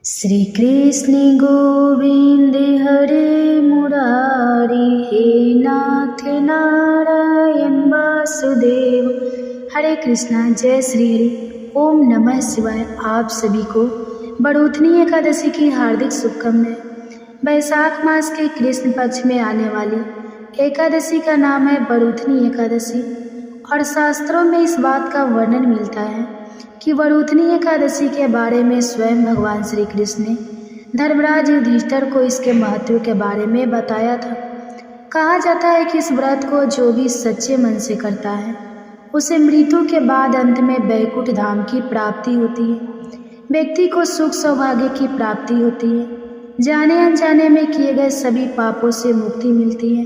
श्री कृष्ण गोविंद हरे मुरारी, हे नाथ नारायण वासुदेव। हरे कृष्णा, जय श्री हरि, ओम नमः शिवाय। आप सभी को बड़ूथनी एकादशी की हार्दिक शुभकामनाएं। वैशाख मास के कृष्ण पक्ष में आने वाली एकादशी का नाम है बड़ूथनी एकादशी, और शास्त्रों में इस बात का वर्णन मिलता है कि बड़ूथनी एकादशी के बारे में स्वयं भगवान श्री कृष्ण ने धर्मराज युधिष्ठिर को इसके महत्व के बारे में बताया था। कहा जाता है कि इस व्रत को जो भी सच्चे मन से करता है उसे मृत्यु के बाद अंत में वैकुंठ धाम की प्राप्ति होती है। व्यक्ति को सुख सौभाग्य की प्राप्ति होती है, जाने अनजाने में किए गए सभी पापों से मुक्ति मिलती है,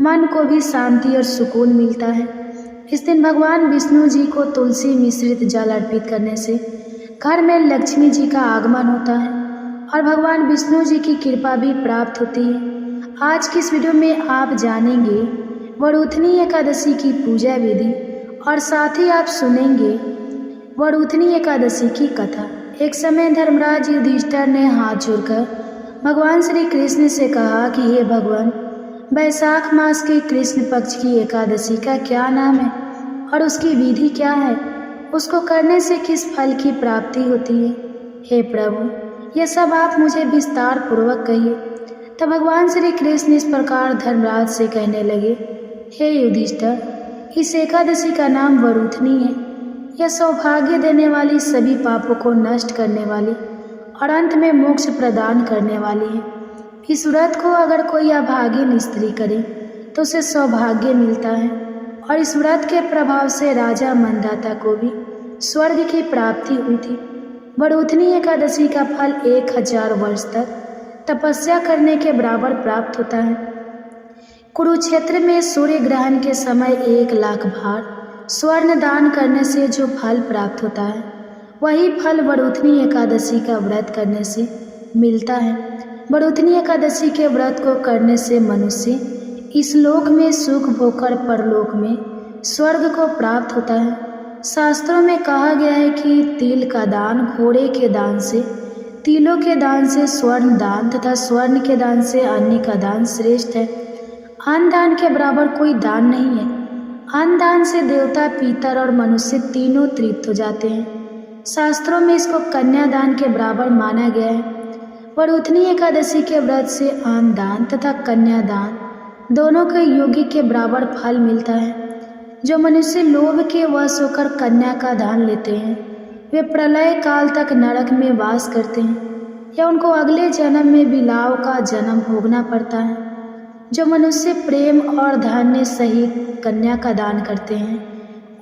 मन को भी शांति और सुकून मिलता है। इस दिन भगवान विष्णु जी को तुलसी मिश्रित जल अर्पित करने से घर में लक्ष्मी जी का आगमन होता है और भगवान विष्णु जी की कृपा भी प्राप्त होती है। आज की इस वीडियो में आप जानेंगे बड़ूथनी एकादशी की पूजा विधि, और साथ ही आप सुनेंगे बड़ूथनी एकादशी की कथा। एक समय धर्मराज युधिष्ठिर ने हाथ जोड़कर भगवान श्री कृष्ण से कहा कि हे भगवान, वैशाख मास के कृष्ण पक्ष की एकादशी का क्या नाम है और उसकी विधि क्या है? उसको करने से किस फल की प्राप्ति होती है? हे प्रभु, यह सब आप मुझे विस्तार पूर्वक कहिए। तब भगवान श्री कृष्ण इस प्रकार धर्मराज से कहने लगे, हे युधिष्ठिर, इस एकादशी का नाम बड़ूथनी है। यह सौभाग्य देने वाली, सभी पापों को नष्ट करने वाली और अंत में मोक्ष प्रदान करने वाली है। इस व्रत को अगर कोई अभागिन स्त्री करे तो उसे सौभाग्य मिलता है, और इस व्रत के प्रभाव से राजा मंदाता को भी स्वर्ग की प्राप्ति हुई थी। बड़ूथनी एकादशी का फल 1000 वर्ष तक तपस्या करने के बराबर प्राप्त होता है। कुरुक्षेत्र में सूर्य ग्रहण के समय 1,00,000 भार स्वर्ण दान करने से जो फल प्राप्त होता है, वही फल बड़ूथनी एकादशी का व्रत करने से मिलता है। बड़ूथनी एकादशी के व्रत को करने से मनुष्य इस लोक में सुख भोगकर परलोक में स्वर्ग को प्राप्त होता है। शास्त्रों में कहा गया है कि तिल का दान घोड़े के दान से, तिलों के दान से स्वर्ण दान तथा स्वर्ण के दान से अन्न का दान श्रेष्ठ है। अन्न दान के बराबर कोई दान नहीं है। अन्न दान से देवता, पितर और मनुष्य तीनों तृप्त हो जाते हैं। शास्त्रों में इसको कन्यादान के बराबर माना गया है। बड़ूथनी एकादशी के व्रत से अन्न दान तथा कन्यादान दोनों के योग्य के बराबर फल मिलता है। जो मनुष्य लोभ के वश होकर कन्या का दान लेते हैं, वे प्रलय काल तक नरक में वास करते हैं या उनको अगले जन्म में बिलाव का जन्म भोगना पड़ता है। जो मनुष्य प्रेम और धान्य सहित कन्या का दान करते हैं,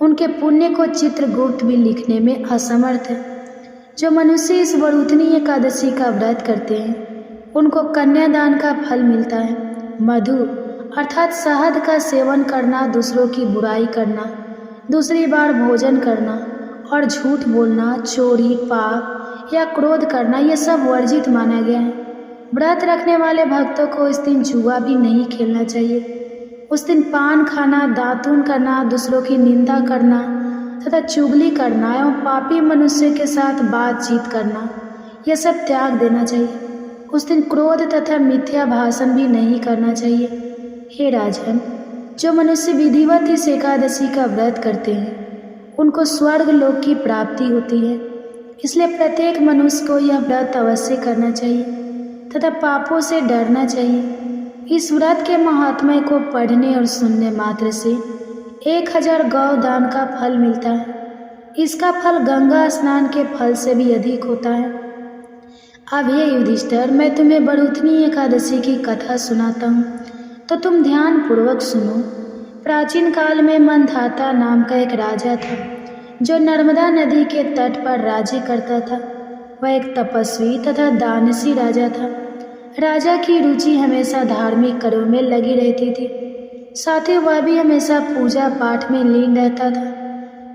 उनके पुण्य को चित्रगुप्त भी लिखने में असमर्थ है। जो मनुष्य इस बड़ूथनी एकादशी का व्रत करते हैं, उनको कन्यादान का फल मिलता है। मधु अर्थात शहद का सेवन करना, दूसरों की बुराई करना, दूसरी बार भोजन करना और झूठ बोलना, चोरी, पाप या क्रोध करना, ये सब वर्जित माना गया है। व्रत रखने वाले भक्तों को इस दिन जुआ भी नहीं खेलना चाहिए। उस दिन पान खाना, दातून करना, दूसरों की निंदा करना तथा चुगली करना एवं पापी मनुष्य के साथ बातचीत करना, यह सब त्याग देना चाहिए। उस दिन क्रोध तथा मिथ्या भाषण भी नहीं करना चाहिए। हे राजन, जो मनुष्य विधिवत इस एकादशी का व्रत करते हैं, उनको स्वर्ग लोक की प्राप्ति होती है। इसलिए प्रत्येक मनुष्य को यह व्रत अवश्य करना चाहिए तथा पापों से डरना चाहिए। इस व्रत के महात्म्य को पढ़ने और सुनने मात्र से 1000 गौ दान का फल मिलता है। इसका फल गंगा स्नान के फल से भी अधिक होता है। अब हे युधिष्ठिर, मैं तुम्हें बड़ूथनी एकादशी की कथा सुनाता हूँ, तो तुम ध्यान पूर्वक सुनो। प्राचीन काल में मंधाता नाम का एक राजा था, जो नर्मदा नदी के तट पर राज्य करता था। वह एक तपस्वी तथा दानशी राजा था। राजा की रुचि हमेशा धार्मिक कार्यों में लगी रहती थी, साथ ही वह भी हमेशा पूजा पाठ में लीन रहता था,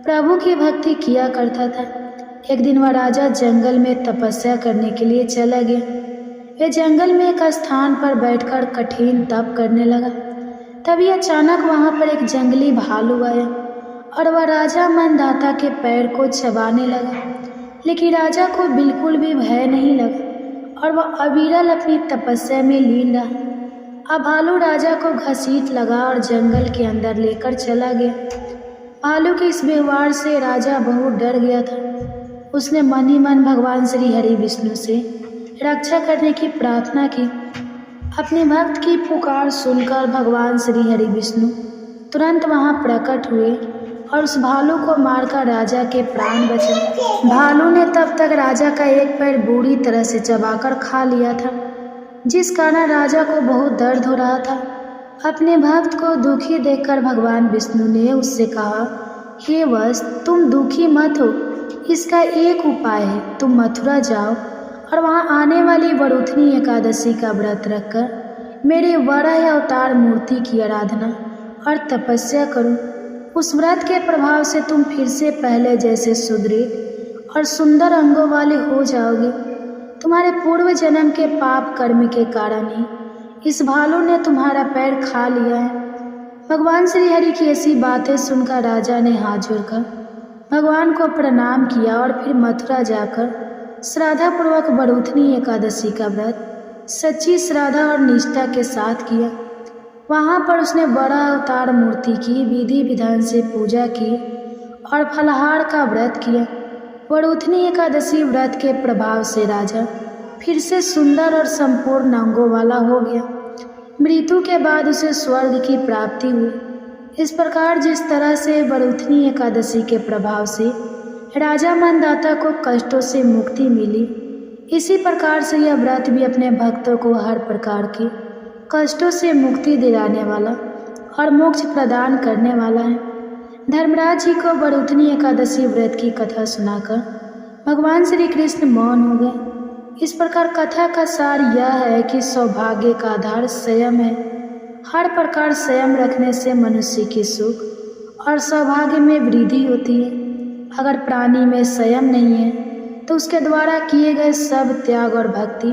प्रभु की भक्ति किया करता था। एक दिन वह राजा जंगल में तपस्या करने के लिए चला गया। वह जंगल में एक स्थान पर बैठकर कठिन तप करने लगा। तभी अचानक वहां पर एक जंगली भालू आया और वह राजा मंदाता के पैर को चबाने लगा, लेकिन राजा को बिल्कुल भी भय नहीं लगा। और वह अविरल अपनी तपस्या में लीन रहा। अब भालू राजा को घसीट लगा और जंगल के अंदर लेकर चला गया। भालू के इस व्यवहार से राजा बहुत डर गया था। उसने मन ही मन भगवान श्री हरि विष्णु से रक्षा करने की प्रार्थना की। अपने भक्त की पुकार सुनकर भगवान श्री हरि विष्णु तुरंत वहां प्रकट हुए और उस भालू को मारकर राजा के प्राण बचाए। भालू ने तब तक राजा का एक पैर बुरी तरह से चबाकर खा लिया था, जिस कारण राजा को बहुत दर्द हो रहा था। अपने भक्त को दुखी देखकर भगवान विष्णु ने उससे कहा, हे वत्स, तुम दुखी मत हो, इसका एक उपाय है। तुम मथुरा जाओ और वहां आने वाली वरुथनी एकादशी का व्रत रखकर मेरे वराह अवतार मूर्ति की आराधना और तपस्या करो। उस व्रत के प्रभाव से तुम फिर से पहले जैसे सुदृढ़ और सुंदर अंगों वाले हो जाओगे। तुम्हारे पूर्व जन्म के पाप कर्म के कारण ही इस भालू ने तुम्हारा पैर खा लिया है। भगवान श्री हरि की ऐसी बातें सुनकर राजा ने हाथ जोड़कर भगवान को प्रणाम किया और फिर मथुरा जाकर श्रद्धापूर्वक वरुथनी एकादशी का व्रत सच्ची श्रद्धा और निष्ठा के साथ किया। वहाँ पर उसने बड़ा अवतार मूर्ति की विधि विधान से पूजा की और फलाहार का व्रत किया। वरुथनी एकादशी व्रत के प्रभाव से राजा फिर से सुंदर और संपूर्ण अंगों वाला हो गया। मृत्यु के बाद उसे स्वर्ग की प्राप्ति हुई। इस प्रकार जिस तरह से वरुथनी एकादशी के प्रभाव से राजा मनदाता को कष्टों से मुक्ति मिली, इसी प्रकार से यह व्रत भी अपने भक्तों को हर प्रकार की कष्टों से मुक्ति दिलाने वाला और मोक्ष प्रदान करने वाला है। धर्मराज जी को वरुथनी एकादशी व्रत की कथा सुनाकर भगवान श्री कृष्ण मौन हो गए। इस प्रकार कथा का सार यह है कि सौभाग्य का आधार संयम है। हर प्रकार संयम रखने से मनुष्य की सुख और सौभाग्य में वृद्धि होती है। अगर प्राणी में संयम नहीं है तो उसके द्वारा किए गए सब त्याग और भक्ति,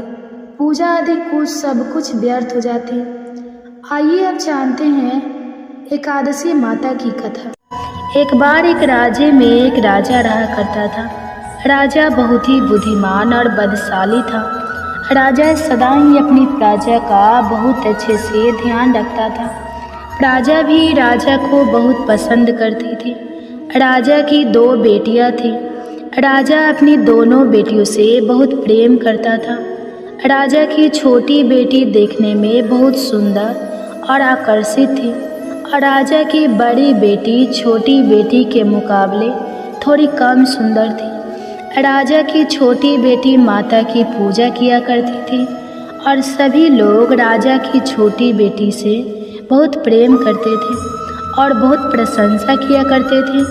पूजा आदि कुछ सब कुछ व्यर्थ हो जाते हैं। आइए अब जानते हैं एकादशी माता की कथा। एक बार एक राज्य में एक राजा रहा करता था। राजा बहुत ही बुद्धिमान और बलशाली था। राजा सदा ही अपनी प्रजा का बहुत अच्छे से ध्यान रखता था। प्रजा भी राजा को बहुत पसंद करती थी। राजा की 2 बेटियां थीं। राजा अपनी दोनों बेटियों से बहुत प्रेम करता था। राजा की छोटी बेटी देखने में बहुत सुंदर और आकर्षित थी और राजा की बड़ी बेटी छोटी बेटी के मुकाबले थोड़ी कम सुंदर थी। राजा की छोटी बेटी माता की पूजा किया करती थी और सभी लोग राजा की छोटी बेटी से बहुत प्रेम करते थे और बहुत प्रशंसा किया करते थे।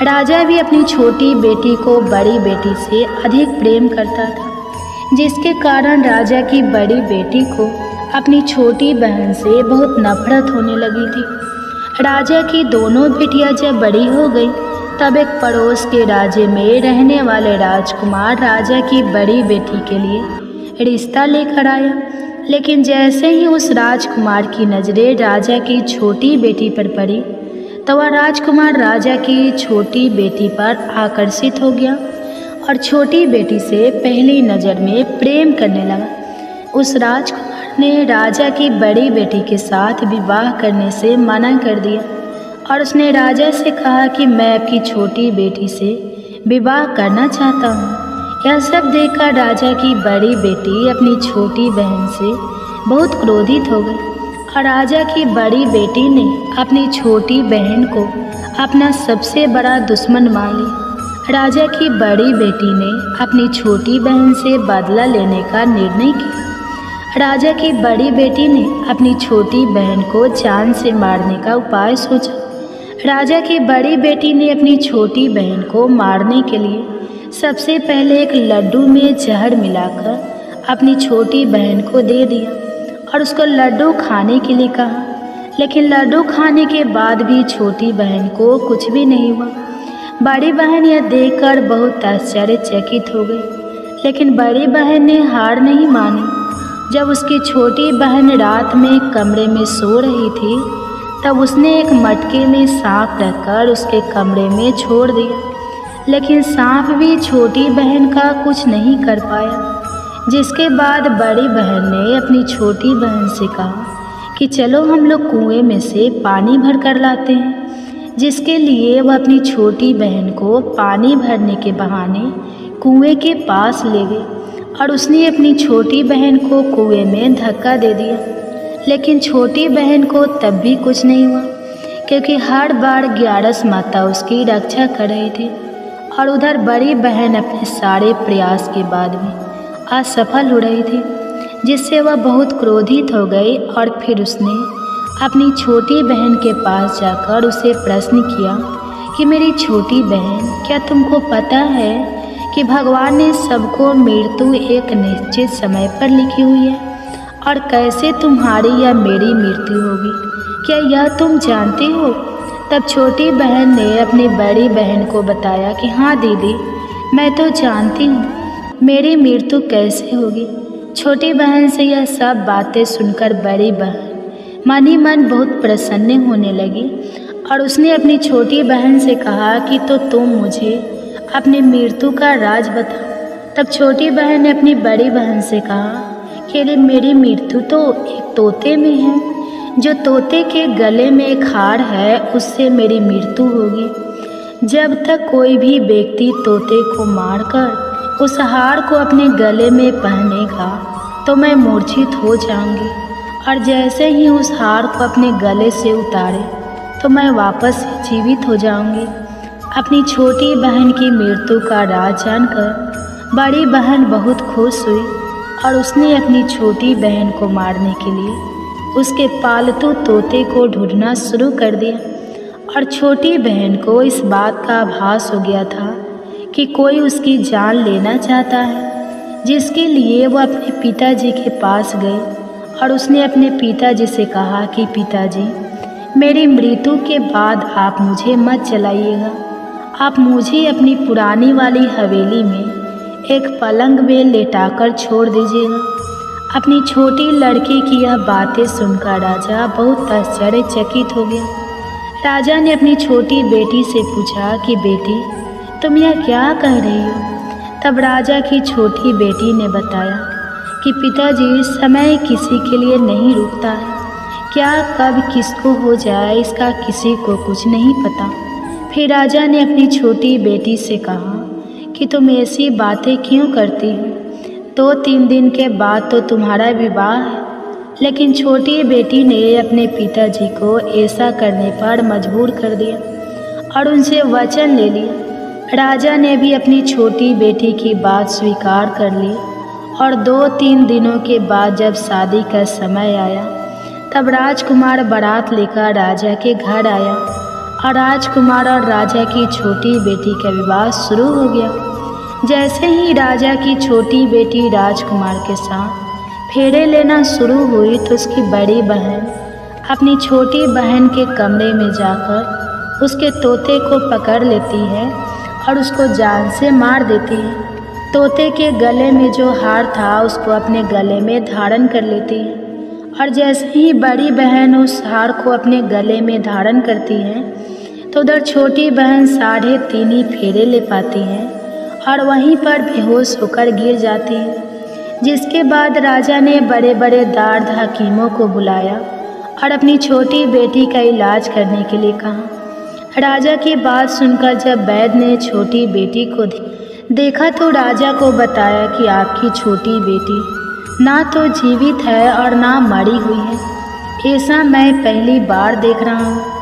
राजा भी अपनी छोटी बेटी को बड़ी बेटी से अधिक प्रेम करता था, जिसके कारण राजा की बड़ी बेटी को अपनी छोटी बहन से बहुत नफरत होने लगी थी। राजा की दोनों बेटियां जब बड़ी हो गई तब एक पड़ोस के राज्य में रहने वाले राजकुमार राजा की बड़ी बेटी के लिए रिश्ता लेकर आया। लेकिन जैसे ही उस राजकुमार की नज़रें राजा की छोटी बेटी पर पड़ी तो वह राजकुमार राजा की छोटी बेटी पर आकर्षित हो गया और छोटी बेटी से पहली नज़र में प्रेम करने लगा। उस राजकुमार ने राजा की बड़ी बेटी के साथ विवाह करने से मना कर दिया और उसने राजा से कहा कि मैं आपकी छोटी बेटी से विवाह करना चाहता हूँ। यह सब देखकर राजा की बड़ी बेटी अपनी छोटी बहन से बहुत क्रोधित हो गई और राजा की बड़ी बेटी ने अपनी छोटी बहन को अपना सबसे बड़ा दुश्मन मान लिया। राजा की बड़ी बेटी ने अपनी छोटी बहन से बदला लेने का निर्णय किया। राजा की बड़ी बेटी ने अपनी छोटी बहन को जान से मारने का उपाय सोचा। राजा की बड़ी बेटी ने अपनी छोटी बहन को मारने के लिए सबसे पहले एक लड्डू में जहर मिलाकर अपनी छोटी बहन को दे दिया और उसको लड्डू खाने के लिए कहा। लेकिन लड्डू खाने के बाद भी छोटी बहन को कुछ भी नहीं हुआ। बड़ी बहन यह देखकर बहुत आश्चर्यचकित हो गई, लेकिन बड़ी बहन ने हार नहीं मानी। जब उसकी छोटी बहन रात में कमरे में सो रही थी तब उसने एक मटके में सांप रखकर उसके कमरे में छोड़ दिया, लेकिन सांप भी छोटी बहन का कुछ नहीं कर पाया। जिसके बाद बड़ी बहन ने अपनी छोटी बहन से कहा कि चलो हम लोग कुएं में से पानी भर कर लाते हैं। जिसके लिए वह अपनी छोटी बहन को पानी भरने के बहाने कुएं के पास ले गई और उसने अपनी छोटी बहन को कुएं में धक्का दे दिया। लेकिन छोटी बहन को तब भी कुछ नहीं हुआ, क्योंकि हर बार ग्यारस माता उसकी रक्षा कर रही थी। और उधर बड़ी बहन अपने सारे प्रयास के बाद भी असफल हो रही थी, जिससे वह बहुत क्रोधित हो गई। और फिर उसने अपनी छोटी बहन के पास जाकर उसे प्रश्न किया कि मेरी छोटी बहन, क्या तुमको पता है कि भगवान ने सबको मृत्यु एक निश्चित समय पर लिखी हुई है, और कैसे तुम्हारी या मेरी मृत्यु होगी, क्या यह तुम जानती हो? तब छोटी बहन ने अपनी बड़ी बहन को बताया कि हाँ दीदी, मैं तो जानती हूँ मेरी मृत्यु कैसे होगी। छोटी बहन से यह सब बातें सुनकर बड़ी बहन मन ही मन बहुत प्रसन्न होने लगी और उसने अपनी छोटी बहन से कहा कि तो तुम मुझे अपनी मृत्यु का राज बता। तब छोटी बहन ने अपनी बड़ी बहन से कहा कि मेरी मृत्यु तो एक तोते में है, जो तोते के गले में एक हार है, उससे मेरी मृत्यु होगी। जब तक कोई भी व्यक्ति तोते को मारकर उस हार को अपने गले में पहनेगा तो मैं मूर्छित हो जाऊंगी, और जैसे ही उस हार को अपने गले से उतारे तो मैं वापस जीवित हो जाऊंगी। अपनी छोटी बहन की मृत्यु का राज जानकर बड़ी बहन बहुत खुश हुई और उसने अपनी छोटी बहन को मारने के लिए उसके पालतू तोते को ढूंढना शुरू कर दिया। और छोटी बहन को इस बात का आभास हो गया था कि कोई उसकी जान लेना चाहता है, जिसके लिए वो अपने पिताजी के पास गई और उसने अपने पिताजी से कहा कि पिताजी, मेरी मृत्यु के बाद आप मुझे मत जलाइएगा, आप मुझे अपनी पुरानी वाली हवेली में एक पलंग में लेटाकर छोड़ दीजिएगा। अपनी छोटी लड़की की यह बातें सुनकर राजा बहुत आश्चर्यचकित हो गया। राजा ने अपनी छोटी बेटी से पूछा कि बेटी, तुम यह क्या कह रही हो? तब राजा की छोटी बेटी ने बताया कि पिताजी, समय किसी के लिए नहीं रुकता है, क्या कब किसको हो जाए इसका किसी को कुछ नहीं पता। फिर राजा ने अपनी छोटी बेटी से कहा कि तुम ऐसी बातें क्यों करती हो? 2-3 दिन के बाद तो तुम्हारा विवाह है। लेकिन छोटी बेटी ने अपने पिताजी को ऐसा करने पर मजबूर कर दिया और उनसे वचन ले लिया। राजा ने भी अपनी छोटी बेटी की बात स्वीकार कर ली और 2-3 दिनों के बाद जब शादी का समय आया तब राजकुमार बारात लेकर राजा के घर आया और राजकुमार और राजा की छोटी बेटी का विवाह शुरू हो गया। जैसे ही राजा की छोटी बेटी राजकुमार के साथ फेरे लेना शुरू हुई तो उसकी बड़ी बहन अपनी छोटी बहन के कमरे में जाकर उसके तोते को पकड़ लेती है और उसको जान से मार देती है। तोते के गले में जो हार था उसको अपने गले में धारण कर लेती है और जैसे ही बड़ी बहन उस हार को अपने गले में धारण करती है तो उधर छोटी बहन 3.5 फेरे ले पाती है और वहीं पर बेहोश होकर गिर जाती है। जिसके बाद राजा ने बड़े बड़े दार्द हकीमों को बुलाया और अपनी छोटी बेटी का इलाज करने के लिए कहा। राजा की बात सुनकर जब वैद्य ने छोटी बेटी को देखा तो राजा को बताया कि आपकी छोटी बेटी ना तो जीवित है और ना मरी हुई है। ऐसा मैं पहली बार देख रहा हूँ।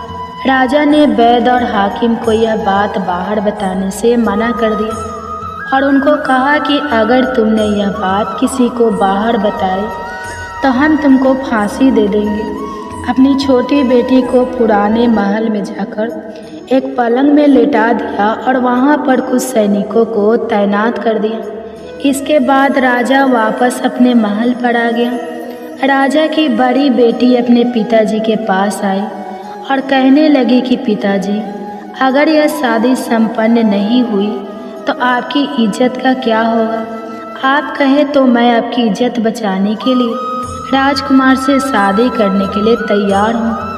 राजा ने वैद्य और हाकिम को यह बात बाहर बताने से मना कर दिया और उनको कहा कि अगर तुमने यह बात किसी को बाहर बताई तो हम तुमको फांसी दे देंगे। अपनी छोटी बेटी को पुराने महल में जाकर एक पलंग में लेटा दिया और वहाँ पर कुछ सैनिकों को तैनात कर दिया। इसके बाद राजा वापस अपने महल पर आ गया। राजा की बड़ी बेटी अपने पिताजी के पास आई और कहने लगी कि पिताजी, अगर यह शादी संपन्न नहीं हुई तो आपकी इज्जत का क्या होगा? आप कहे तो मैं आपकी इज्जत बचाने के लिए राजकुमार से शादी करने के लिए तैयार हूँ।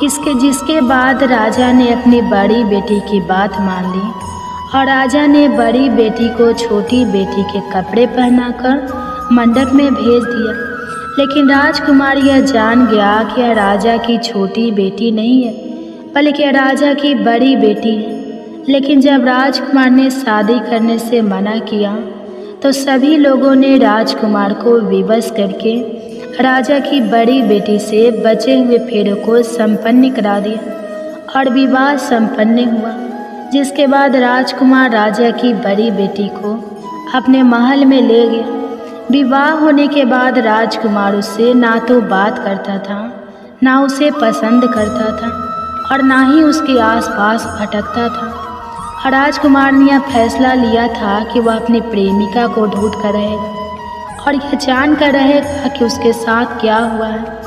जिसके बाद राजा ने अपनी बड़ी बेटी की बात मान ली और राजा ने बड़ी बेटी को छोटी बेटी के कपड़े पहनाकर मंडप में भेज दिया। लेकिन राजकुमार यह जान गया कि यह राजा की छोटी बेटी नहीं है, बल्कि यह राजा की बड़ी बेटी है। लेकिन जब राजकुमार ने शादी करने से मना किया तो सभी लोगों ने राजकुमार को विवश करके राजा की बड़ी बेटी से बचे हुए फेरों को संपन्न करा दिया और विवाह संपन्न हुआ। जिसके बाद राजकुमार राजा की बड़ी बेटी को अपने महल में ले गया। विवाह होने के बाद राजकुमार उससे ना तो बात करता था, ना उसे पसंद करता था और ना ही उसके आसपास भटकता था। और राजकुमार ने यह फैसला लिया था कि वह अपनी प्रेमिका को ढूंढ कर रहेगा और यह जान कर रहेगा कि उसके साथ क्या हुआ है।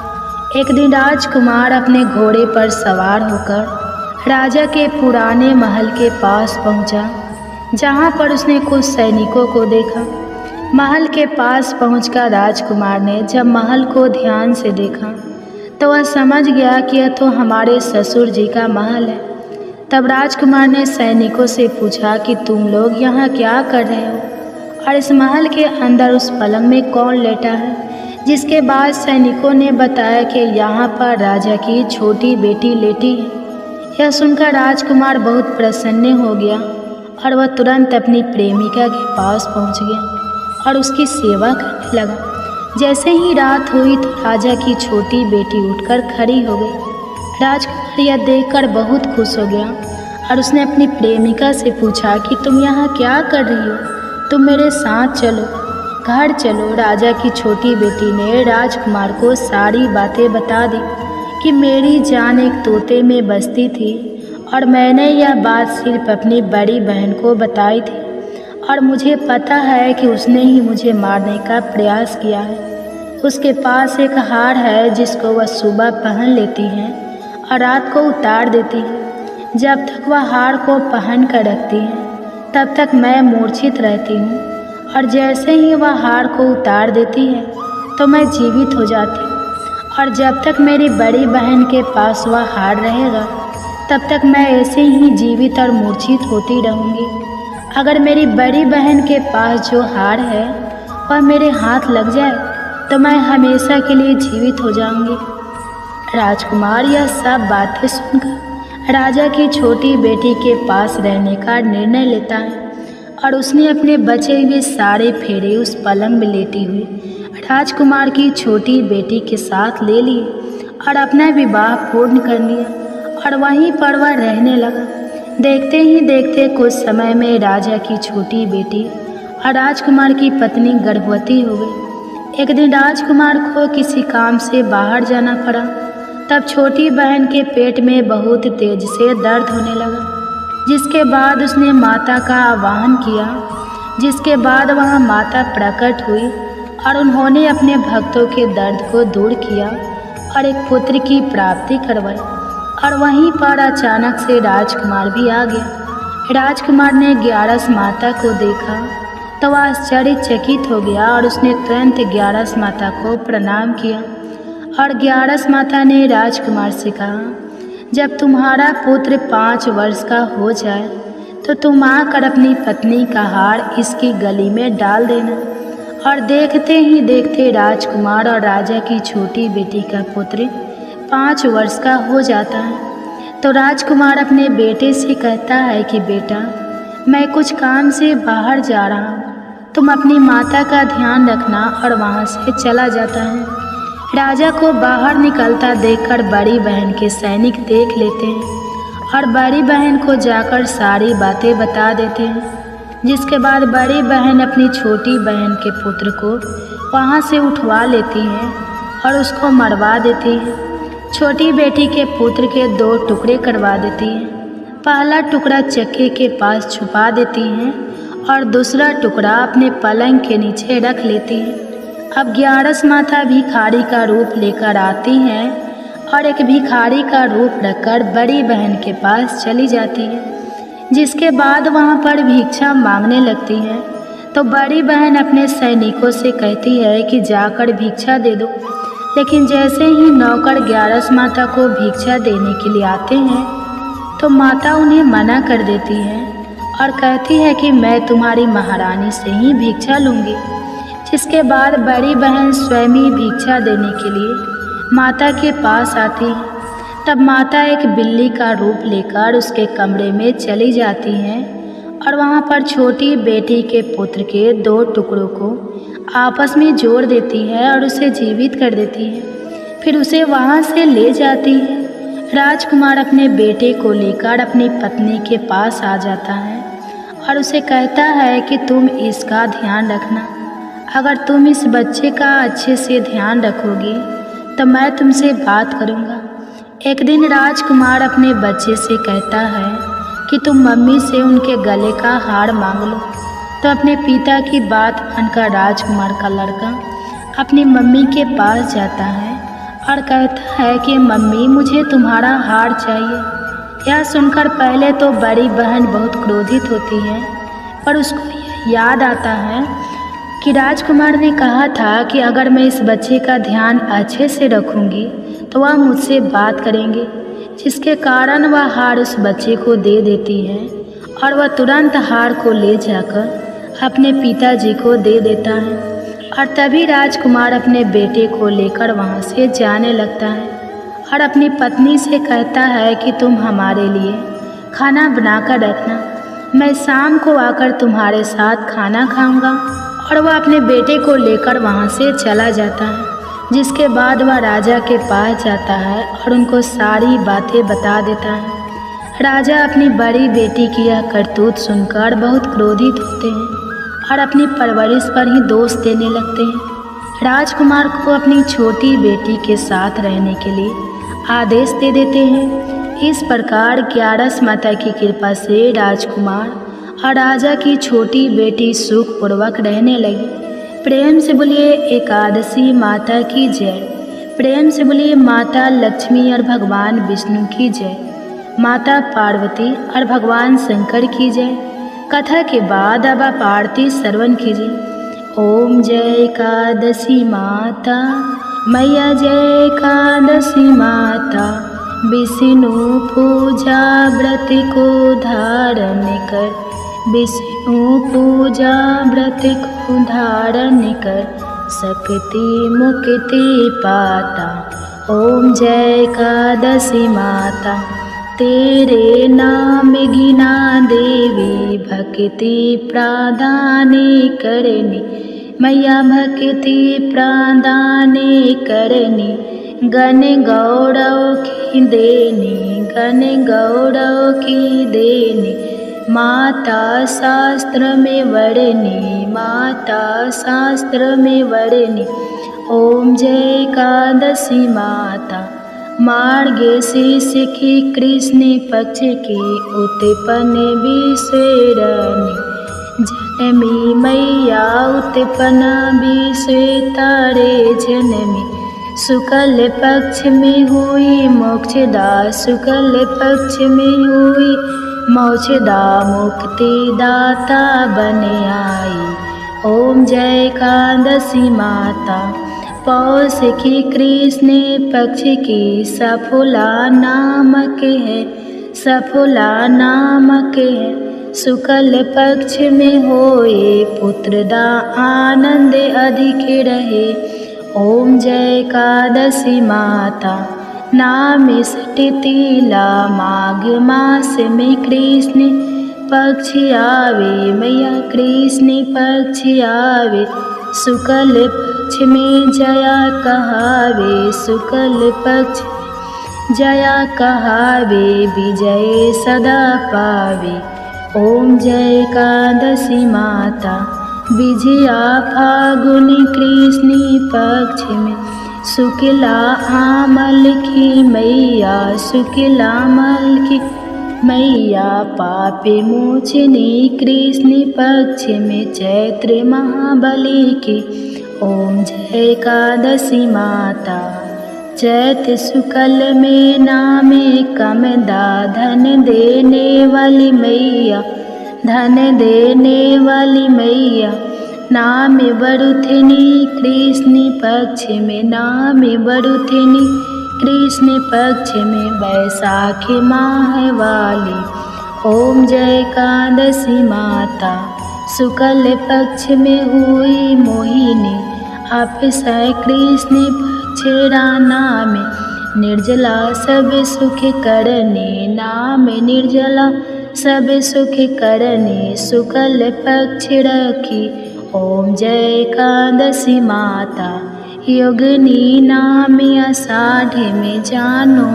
एक दिन राजकुमार अपने घोड़े पर सवार होकर राजा के पुराने महल के पास पहुंचा, जहां पर उसने कुछ सैनिकों को देखा। महल के पास पहुंचकर राजकुमार ने जब महल को ध्यान से देखा तो वह समझ गया कि यह तो हमारे ससुर जी का महल है। तब राजकुमार ने सैनिकों से पूछा कि तुम लोग यहाँ क्या कर रहे हो और इस महल के अंदर उस पलंग में कौन लेटा है। जिसके बाद सैनिकों ने बताया कि यहाँ पर राजा की छोटी बेटी लेटी है। यह सुनकर राजकुमार बहुत प्रसन्न हो गया और वह तुरंत अपनी प्रेमिका के पास पहुँच गया और उसकी सेवा करने लगा। जैसे ही रात हुई तो राजा की छोटी बेटी उठकर खड़ी हो गई। राजकुमार यह देखकर बहुत खुश हो गया और उसने अपनी प्रेमिका से पूछा कि तुम यहाँ क्या कर रही हो, तुम मेरे साथ चलो, घर चलो। राजा की छोटी बेटी ने राजकुमार को सारी बातें बता दी कि मेरी जान एक तोते में बसती थी और मैंने यह बात सिर्फ अपनी बड़ी बहन को बताई थी और मुझे पता है कि उसने ही मुझे मारने का प्रयास किया है। उसके पास एक हार है जिसको वह सुबह पहन लेती है और रात को उतार देती है। जब तक वह हार को पहन कर रखती है तब तक मैं मूर्छित रहती हूँ और जैसे ही वह हार को उतार देती है तो मैं जीवित हो जाती हूँ। और जब तक मेरी बड़ी बहन के पास वह हार रहेगा तब तक मैं ऐसे ही जीवित और मूर्छित होती रहूँगी। अगर मेरी बड़ी बहन के पास जो हार है वह मेरे हाथ लग जाए तो मैं हमेशा के लिए जीवित हो जाऊँगी। राजकुमार यह सब बातें सुनकर राजा की छोटी बेटी के पास रहने का निर्णय लेता है और उसने अपने बचे हुए सारे फेरे उस पलंग में लेटी हुई राजकुमार की छोटी बेटी के साथ ले लिए और अपना विवाह पूर्ण कर लिया और वहीं पर वह रहने लगा। देखते ही देखते कुछ समय में राजा की छोटी बेटी और राजकुमार की पत्नी गर्भवती हो गई। एक दिन राजकुमार को किसी काम से बाहर जाना पड़ा। तब छोटी बहन के पेट में बहुत तेज से दर्द होने लगा, जिसके बाद उसने माता का आह्वान किया। जिसके बाद वहाँ माता प्रकट हुई और उन्होंने अपने भक्तों के दर्द को दूर किया और एक पुत्र की प्राप्ति करवाई। और वहीं पर अचानक से राजकुमार भी आ गया। राजकुमार ने ग्यारस माता को देखा तो वह आश्चर्यचकित हो गया और उसने तुरंत ग्यारस माता को प्रणाम किया। और ग्यारस माता ने राजकुमार से कहा, जब तुम्हारा पुत्र 5 वर्ष का हो जाए तो तुम आकर अपनी पत्नी का हार इसकी गली में डाल देना। और देखते ही देखते राजकुमार और राजा की छोटी बेटी का पुत्र 5 वर्ष का हो जाता है। तो राजकुमार अपने बेटे से कहता है कि बेटा, मैं कुछ काम से बाहर जा रहा हूँ, तुम अपनी माता का ध्यान रखना। और वहाँ से चला जाता है। राजा को बाहर निकलता देखकर बड़ी बहन के सैनिक देख लेते हैं और बड़ी बहन को जाकर सारी बातें बता देते हैं। जिसके बाद बड़ी बहन अपनी छोटी बहन के पुत्र को वहाँ से उठवा लेती है और उसको मरवा देती है। छोटी बेटी के पुत्र के 2 टुकड़े करवा देती है। पहला टुकड़ा चक्के के पास छुपा देती है और दूसरा टुकड़ा अपने पलंग के नीचे रख लेती है। अब ग्यारस माता भिखारी का रूप लेकर आती हैं और एक भिखारी का रूप रखकर बड़ी बहन के पास चली जाती है। जिसके बाद वहाँ पर भिक्षा मांगने लगती है। तो बड़ी बहन अपने सैनिकों से कहती है कि जाकर भिक्षा दे दो। लेकिन जैसे ही नौकर ग्यारस माता को भिक्षा देने के लिए आते हैं तो माता उन्हें मना कर देती है और कहती है कि मैं तुम्हारी महारानी से ही भिक्षा लूँगी। जिसके बाद बड़ी बहन स्वयं ही भिक्षा देने के लिए माता के पास आती है। तब माता एक बिल्ली का रूप लेकर उसके कमरे में चली जाती हैं और वहाँ पर छोटी बेटी के पुत्र के 2 टुकड़ों को आपस में जोड़ देती है और उसे जीवित कर देती है। फिर उसे वहाँ से ले जाती है। राजकुमार अपने बेटे को लेकर अपनी पत्नी के पास आ जाता है और उसे कहता है कि तुम इसका ध्यान रखना। अगर तुम इस बच्चे का अच्छे से ध्यान रखोगी तो मैं तुमसे बात करूँगा। एक दिन राजकुमार अपने बच्चे से कहता है कि तुम मम्मी से उनके गले का हार मांग लो। तो अपने पिता की बात मानकर राजकुमार का लड़का अपनी मम्मी के पास जाता है और कहता है कि मम्मी मुझे तुम्हारा हार चाहिए। यह सुनकर पहले तो बड़ी बहन बहुत क्रोधित होती है, पर उसको याद आता है कि राजकुमार ने कहा था कि अगर मैं इस बच्चे का ध्यान अच्छे से रखूंगी तो वह मुझसे बात करेंगे, जिसके कारण वह हार उस बच्चे को दे देती है और वह तुरंत हार को ले जाकर अपने पिताजी को दे देता है। और तभी राजकुमार अपने बेटे को लेकर वहाँ से जाने लगता है और अपनी पत्नी से कहता है कि तुम हमारे लिए खाना बनाकर रखना, मैं शाम को आकर तुम्हारे साथ खाना खाऊंगा। और वह अपने बेटे को लेकर वहाँ से चला जाता है, जिसके बाद वह राजा के पास जाता है और उनको सारी बातें बता देता है। राजा अपनी बड़ी बेटी की यह करतूत सुनकर बहुत क्रोधित होते हैं और अपनी परवरिश पर ही दोष देने लगते हैं। राजकुमार को अपनी छोटी बेटी के साथ रहने के लिए आदेश दे देते हैं। इस प्रकार 11 माता की कृपा से राजकुमार और राजा की छोटी बेटी सुखपूर्वक रहने लगी। प्रेम से बोलिए एकादशी माता की जय। प्रेम से बोलिए माता लक्ष्मी और भगवान विष्णु की जय, माता पार्वती और भगवान शंकर की जय। कथा के बाद अब आप आरती श्रवण कीजिए। ओम जय एकादशी माता मैया, जय एकादशी माता, विष्णु पूजा व्रत को धारण कर, विष्णु पूजा व्रत को धारण कर, शक्ति मुक्ति पाता। ओम जय एकादशी माता, तेरे नाम गिना देवी, भक्ति प्रदान करनी मैया, भक्ति प्रदान करनी, गण गौरव की देनी, गण गौरव की देनी, माता शास्त्र में वर्णी, माता शास्त्र में वर्णी। ओम जय एकादशी माता, मार्गशीर्ष की कृष्ण पक्ष की उत्पन्न विश्वरणी, जनमी मैया उत्पन्न विश्व तारे जनमी, शुक्ल पक्ष में हुई मोक्षदा, शुक्ल पक्ष में हुई मोक्षदा, मुक्ति दाता बन आई। ओम जय एकादशी माता, पौष की कृष्ण पक्ष की सफला नामक है, सफला नामक है, शुक्ल पक्ष में होए पुत्रदा, आनंद अधिक रहे। ओम जय एकादशी माता, नाम सटितिला, माघ मास में कृष्ण पक्ष आवे मैया, कृष्ण पक्ष आवे, शुक्ल पक्ष में जया कहावे, शुक्ल पक्ष जया कहावे, विजय सदा पावे। ओम जय एकादशी माता, विजया फागुन कृष्ण पक्ष में, शुक्ला आमल की मैया, शुक्ला आमल की मैया, पापे मोचनी कृष्ण पक्ष में, चैत्र महाबली की। ओम जय एकादशी माता, चैत शुक्ल में नामे कमदा, धन देने वाली मैया, धन देने वाली मैया, नाम बरुथिनी कृष्ण पक्ष में, नाम बरुथिनी कृष्ण पक्ष में, वैशाखी माह वाली। ओम जय एकादशी माता, शुक्ल पक्ष में हुई मोहिनी, आप सह कृष्ण पक्ष नाम, निर्जला सब सुख करने नाम, निर्जला सब सुख करने शुक्ल पक्ष रखी। ओम जय एकादशी माता, योगिनी नाम आषाढ़ में जानो,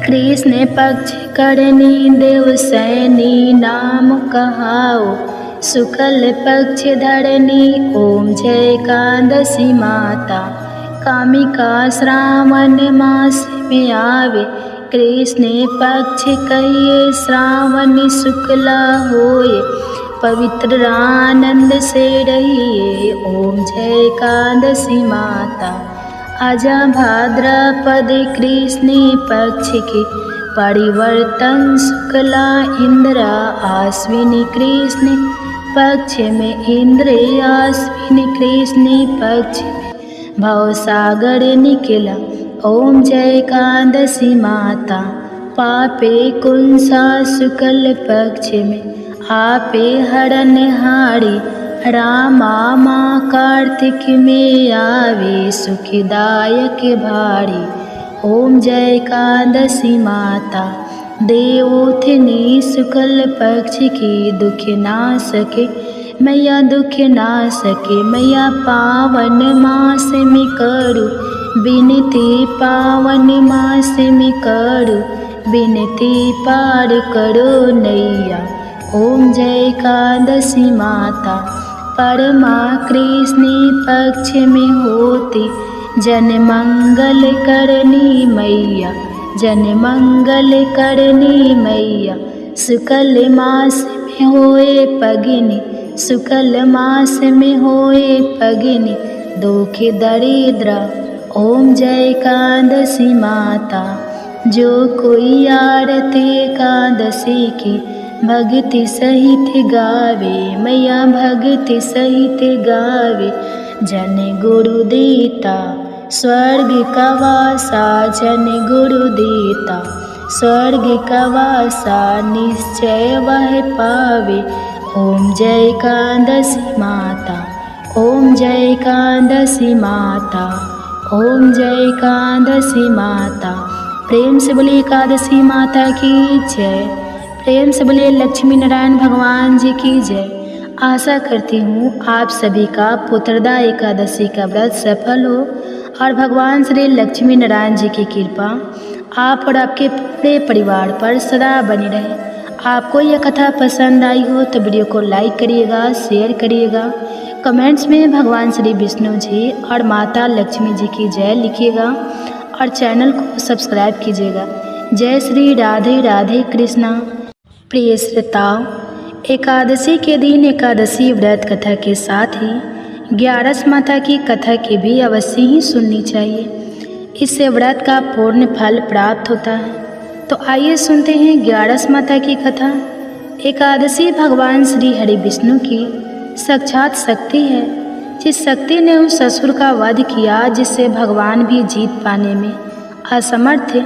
कृष्ण पक्ष करनी देव सैनी नाम कहाओ, शुक्ल पक्ष धरनी। ओम जय एकादशी माता, कामिका श्रावण मास में आवे, कृष्ण पक्ष कहिए श्रावण शुक्ला होए, पवित्र आनंद से रहिए। ओम जय एकादशी माता, आजा भाद्रपद कृष्ण पक्ष के परिवर्तन शुक्ला इंद्र आश्विनी, कृष्ण पक्ष में इंद्र आश्विनी, कृष्ण पक्ष में भव सागर निकला। ओम जय एकादशी माता, पापे कुंसा शुक्ल पक्ष में आपे हरण हारी, रामा माँ कार्तिक में आवे सुखदायक भारी। ओम जय एकादशी माता, देवोत्थिनी शुक्ल पक्ष की दुख ना सके, मैया दुख ना सके, मैया पावन मास में करूँ विनती, पावन मास में करूँ विनती, पार करो नैया। ओम जय एकादशी माता, परमा कृष्ण पक्ष में होती, जन मंगल करनी मैया, जन मंगल करनी मैया, शुक्ल मास में होए पगनी, शुक्ल मास में होए पगनी, दुख दरिद्र। ओम जय एकादशी माता, जो कोई आरती एकादशी की भक्ति सहित गावे, मैया भक्ति सहित गावे, जन गुरु देता स्वर्ग का वासा, जन गुरु देता स्वर्ग का वासा, निश्चय वह पावे। ओम जय एकादशी माता, ओम जय एकादशी माता, ओम जय एकादशी माता। प्रेम से बोलिए एकादशी माता की जय, प्रेम से बोलिए लक्ष्मी नारायण भगवान जी की जय। आशा करती हूँ आप सभी का पुत्रदा एकादशी का व्रत सफल हो और भगवान श्री लक्ष्मी नारायण जी की कृपा आप और आपके पूरे परिवार पर सदा बनी रहे। आपको यह कथा पसंद आई हो तो वीडियो को लाइक करिएगा, शेयर करिएगा, कमेंट्स में भगवान श्री विष्णु जी और माता लक्ष्मी जी की जय लिखिएगा और चैनल को सब्सक्राइब कीजिएगा। जय श्री राधे राधे कृष्णा। प्रिय श्रोताओ, एकादशी के दिन एकादशी व्रत कथा के साथ ही 11 माता की कथा की भी अवश्य ही सुननी चाहिए। इससे व्रत का पूर्ण फल प्राप्त होता है। तो आइए सुनते हैं 11 माता की कथा। एकादशी भगवान श्री हरि विष्णु की साक्षात शक्ति है, जिस शक्ति ने उस असुर का वध किया जिससे भगवान भी जीत पाने में असमर्थ थे।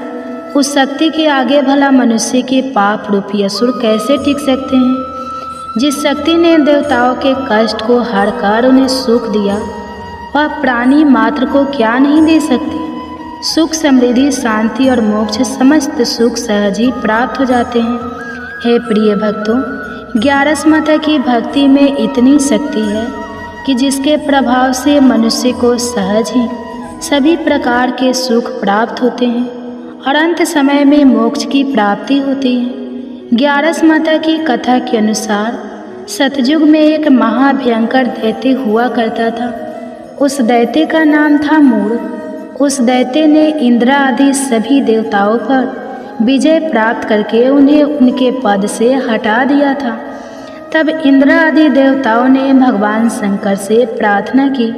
उस शक्ति के आगे भला मनुष्य के पाप रूपी असुर कैसे टिक सकते हैं। जिस शक्ति ने देवताओं के कष्ट को हरकर उन्हें सुख दिया, वह प्राणी मात्र को क्या नहीं दे सकती। सुख, समृद्धि, शांति और मोक्ष समस्त सुख सहज ही प्राप्त हो जाते हैं। हे प्रिय भक्तों, 11 माता की भक्ति में इतनी शक्ति है कि जिसके प्रभाव से मनुष्य को सहज ही सभी प्रकार के सुख प्राप्त होते हैं और अंत समय में मोक्ष की प्राप्ति होती है। 11 माता की कथा के अनुसार सतयुग में एक महाभयंकर दैत्य हुआ करता था। उस दैत्य का नाम था मूढ़। उस दैत्य ने इंद्र आदि सभी देवताओं पर विजय प्राप्त करके उन्हें उनके पद से हटा दिया था। तब इंद्र आदि देवताओं ने भगवान शंकर से प्रार्थना की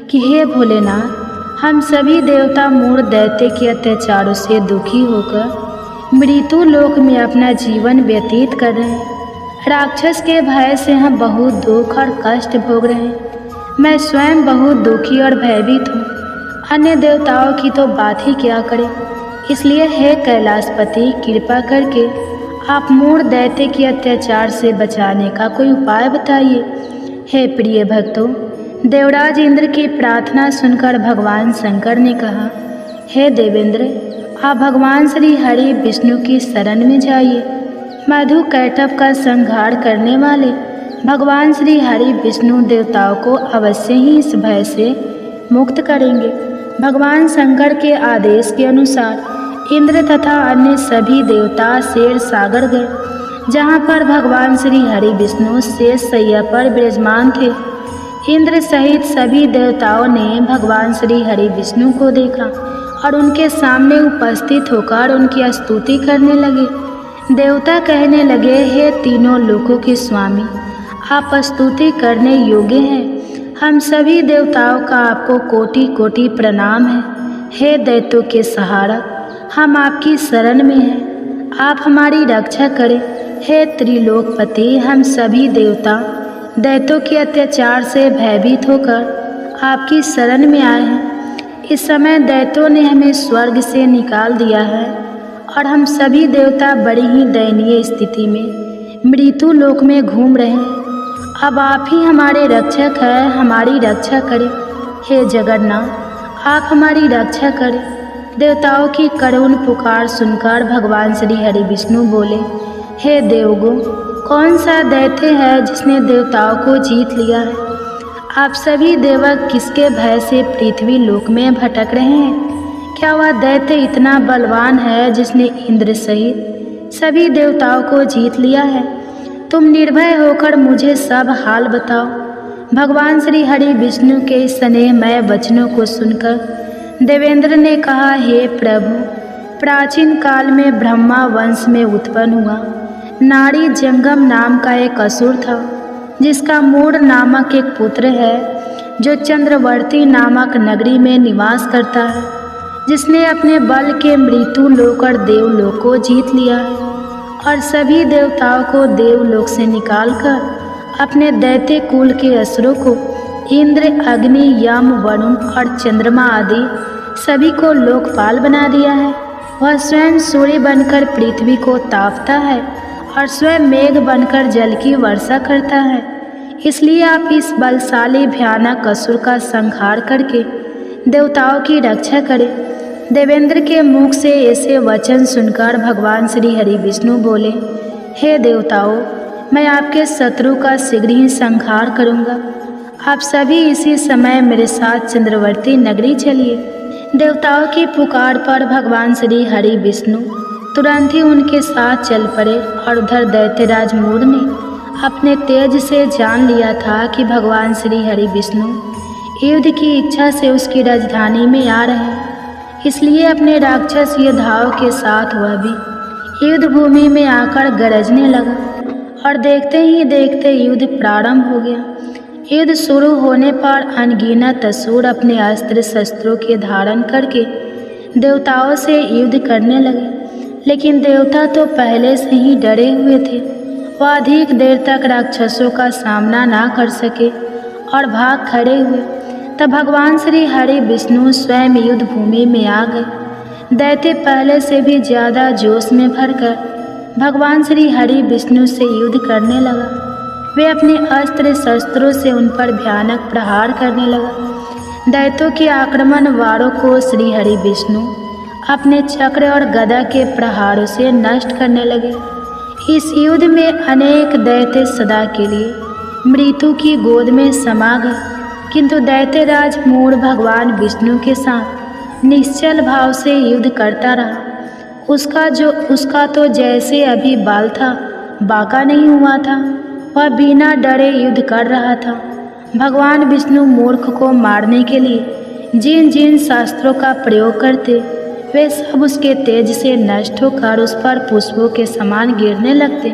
कि हे भोलेनाथ, हम सभी देवता मूढ़ दैत्य के अत्याचारों से दुखी होकर मृत्यु लोक में अपना जीवन व्यतीत कर रहे हैं। राक्षस के भय से हम बहुत दुख और कष्ट भोग रहे हैं। मैं स्वयं बहुत दुखी और भयभीत हूँ। अन्य देवताओं की तो बात ही क्या करें। इसलिए हे कैलाशपति, कृपा करके आप मूढ़ दैत्य के अत्याचार से बचाने का कोई उपाय बताइए। हे प्रिय भक्तों, देवराज इंद्र की प्रार्थना सुनकर भगवान शंकर ने कहा, हे देवेंद्र, आप भगवान श्री हरि विष्णु की शरण में जाइए। मधु कैटभ का संहार करने वाले भगवान श्री हरि विष्णु देवताओं को अवश्य ही इस भय से मुक्त करेंगे। भगवान शंकर के आदेश के अनुसार इंद्र तथा अन्य सभी देवता शेर सागर गए, जहाँ पर भगवान श्री हरि विष्णु शेष शैया पर विराजमान थे। इंद्र सहित सभी देवताओं ने भगवान श्री हरि विष्णु को देखा और उनके सामने उपस्थित होकर उनकी स्तुति करने लगे। देवता कहने लगे, हे तीनों लोकों के स्वामी, आप स्तुति करने योग्य हैं। हम सभी देवताओं का आपको कोटि कोटि प्रणाम है। हे दैत्यों के सहारा, हम आपकी शरण में हैं, आप हमारी रक्षा करें। हे त्रिलोकपति, हम सभी देवता दैत्यों के अत्याचार से भयभीत होकर आपकी शरण में आए हैं। इस समय दैत्यों ने हमें स्वर्ग से निकाल दिया है और हम सभी देवता बड़ी ही दयनीय स्थिति में मृत्यु लोक में घूम रहे हैं। अब आप ही हमारे रक्षक हैं, हमारी रक्षा करें। हे जगन्नाथ, आप हमारी रक्षा करें। देवताओं की करुण पुकार सुनकर भगवान श्री हरि विष्णु बोले, हे देवगो, कौन सा दैत्य है जिसने देवताओं को जीत लिया है? आप सभी देवक किसके भय से पृथ्वी लोक में भटक रहे हैं? क्या वह दैत्य इतना बलवान है जिसने इंद्र सहित सभी देवताओं को जीत लिया है? तुम निर्भय होकर मुझे सब हाल बताओ। भगवान श्री हरि विष्णु के स्नेहमय वचनों को सुनकर देवेंद्र ने कहा, हे प्रभु, प्राचीन काल में ब्रह्मा वंश में उत्पन्न हुआ नारी जंगम नाम का एक असुर था, जिसका मूढ़ नामक एक पुत्र है, जो चंद्रवर्ती नामक नगरी में निवास करता है, जिसने अपने बल के मृत्यु लोक और देवलोक को जीत लिया है और सभी देवताओं को देवलोक से निकालकर अपने दैत्य कुल के असुरों को इंद्र, अग्नि, यम, वरुण और चंद्रमा आदि सभी को लोकपाल बना दिया है। वह स्वयं सूर्य बनकर पृथ्वी को तापता है और स्वयं मेघ बनकर जल की वर्षा करता है। इसलिए आप इस बलशाली भयानक असुर का संहार करके देवताओं की रक्षा करें। देवेंद्र के मुख से ऐसे वचन सुनकर भगवान श्री हरि विष्णु बोले, हे देवताओं, मैं आपके शत्रु का शीघ्र ही संहार करूँगा। आप सभी इसी समय मेरे साथ चंद्रवर्ती नगरी चलिए। देवताओं की पुकार पर भगवान श्री हरि विष्णु तुरंत ही उनके साथ चल पड़े और उधर दैत्यराज मूढ़ ने अपने तेज से जान लिया था कि भगवान श्री हरि विष्णु युद्ध की इच्छा से उसकी राजधानी में आ रहे हैं। इसलिए अपने राक्षस योद्धाओं के साथ वह भी युद्ध भूमि में आकर गरजने लगा और देखते ही देखते युद्ध प्रारंभ हो गया। युद्ध शुरू होने पर अनगिनत असुर अपने अस्त्र शस्त्रों के धारण करके देवताओं से युद्ध करने लगे, लेकिन देवता तो पहले से ही डरे हुए थे। वह अधिक देर तक राक्षसों का सामना ना कर सके और भाग खड़े हुए। तब भगवान श्री हरि विष्णु स्वयं युद्ध भूमि में आ गए। दैत्य पहले से भी ज़्यादा जोश में भरकर भगवान श्री हरि विष्णु से युद्ध करने लगा। वे अपने अस्त्र शस्त्रों से उन पर भयानक प्रहार करने लगा। दैत्यों के आक्रमण वारों को श्री हरि विष्णु अपने चक्र और गदा के प्रहारों से नष्ट करने लगे। इस युद्ध में अनेक दैत्य सदा के लिए मृत्यु की गोद में समा गए, किंतु दैत्यराज मूढ़ भगवान विष्णु के साथ निश्चल भाव से युद्ध करता रहा। उसका तो जैसे अभी बाल था, बांका नहीं हुआ था। वह बिना डरे युद्ध कर रहा था। भगवान विष्णु मूर्ख को मारने के लिए जिन जिन शास्त्रों का प्रयोग करते, वे सब उसके तेज से नष्ट होकर उस पर पुष्पों के समान गिरने लगते।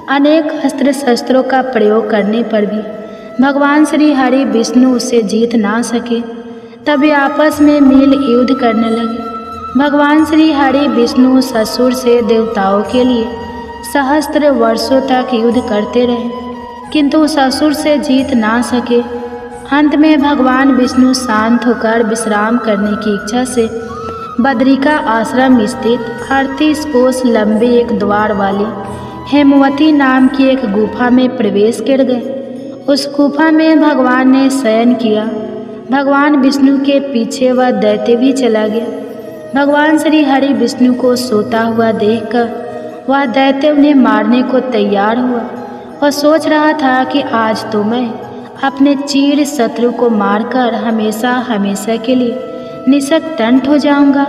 अनेक अस्त्र शस्त्रों का प्रयोग करने पर भी भगवान श्री हरि विष्णु उसे जीत ना सके। तब वे आपस में मिल युद्ध करने लगे। भगवान श्री हरि विष्णु ससुर से देवताओं के लिए सहस्त्र वर्षों तक युद्ध करते रहे, किंतु उस असुर से जीत ना सके। अंत में भगवान विष्णु शांत होकर विश्राम करने की इच्छा से बद्रिका आश्रम स्थित 38 कोस लंबे एक द्वार वाली हेमवती नाम की एक गुफा में प्रवेश कर गए। उस गुफा में भगवान ने शयन किया। भगवान विष्णु के पीछे वह दैत्य भी चला गया। भगवान श्री हरि विष्णु को सोता हुआ देखकर वह दैत्य उन्हें मारने को तैयार हुआ। वह सोच रहा था कि आज तो मैं अपने चीर शत्रु को मारकर हमेशा हमेशा के लिए निशक्तंठ हो जाऊंगा,